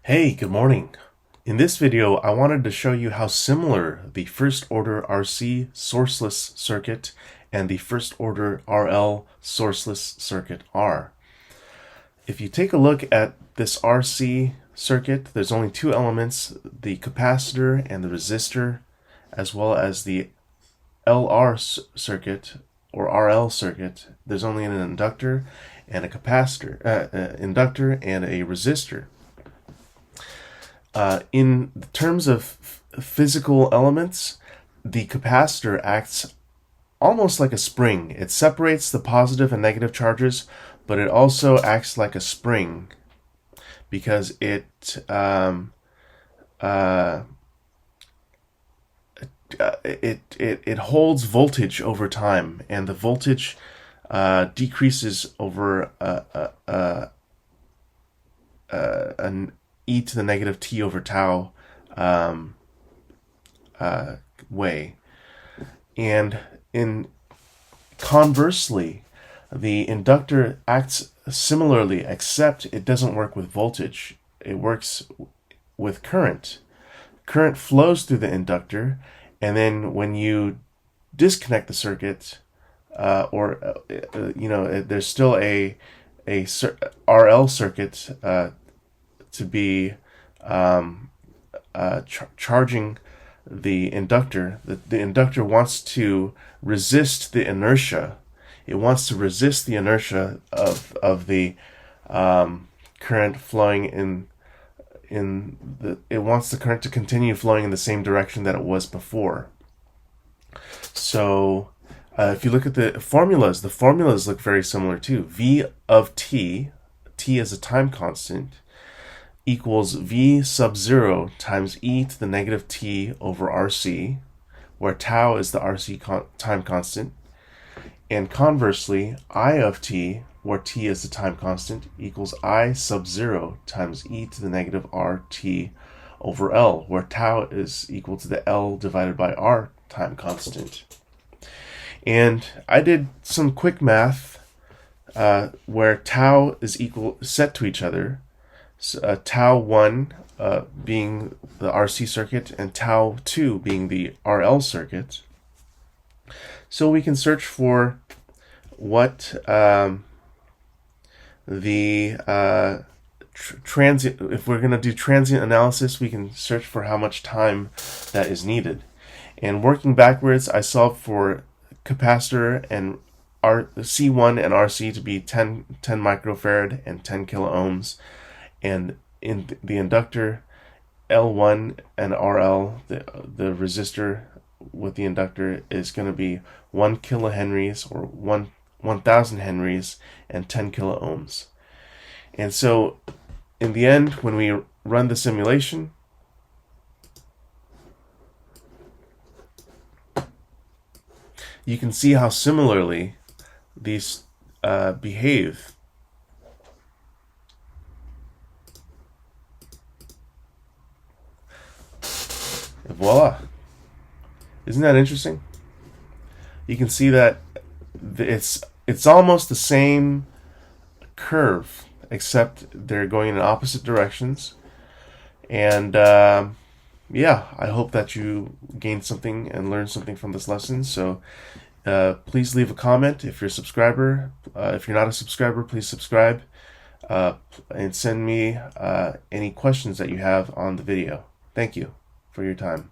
Hey, good morning. In this video, I wanted to show you how similar the first order RC sourceless circuit and the first order RL sourceless circuit are. If you take a look at this RC circuit, there's only two elements, the capacitor and the resistor, as well as the LR circuit or RL circuit. There's only an inductor and a capacitor, inductor and a resistor. In terms of physical elements, the capacitor acts almost like a spring. It separates the positive and negative charges, but it also acts like a spring because it holds voltage over time, and the voltage decreases over an e to the negative t over tau way. And conversely, the inductor acts similarly, except it doesn't work with voltage. It works with current. Current flows through the inductor, and then when you disconnect the circuit, there's still a RL circuit to be charging the inductor. The inductor wants to resist the inertia. It wants to resist the inertia of the current flowing it wants the current to continue flowing in the same direction that it was before. So if you look at the formulas look very similar too. V of t is a time constant, equals V sub 0 times e to the negative t over RC, where tau is the RC time constant. And conversely, I of t, where t is the time constant, equals I sub 0 times e to the negative RT over L, where tau is equal to the L divided by R time constant. And I did some quick math where tau is set to each other. Tau 1 being the RC circuit and tau 2 being the RL circuit. So we can search for what the transient, if we're going to do transient analysis, we can search for how much time that is needed. And working backwards, I solved for capacitor and C1 and RC to be 10 microfarad and 10 kilo ohms. And in the inductor, L1 and RL, the resistor with the inductor is going to be 1 kilohenries or 1,000 henries and 10 kilo ohms. And so in the end, when we run the simulation, you can see how similarly these behave. Voila. Isn't that interesting? You can see that it's almost the same curve, except they're going in opposite directions. And yeah, I hope that you gained something and learned something from this lesson. So please leave a comment if you're a subscriber. If you're not a subscriber, please subscribe and send me any questions that you have on the video. Thank you for your time.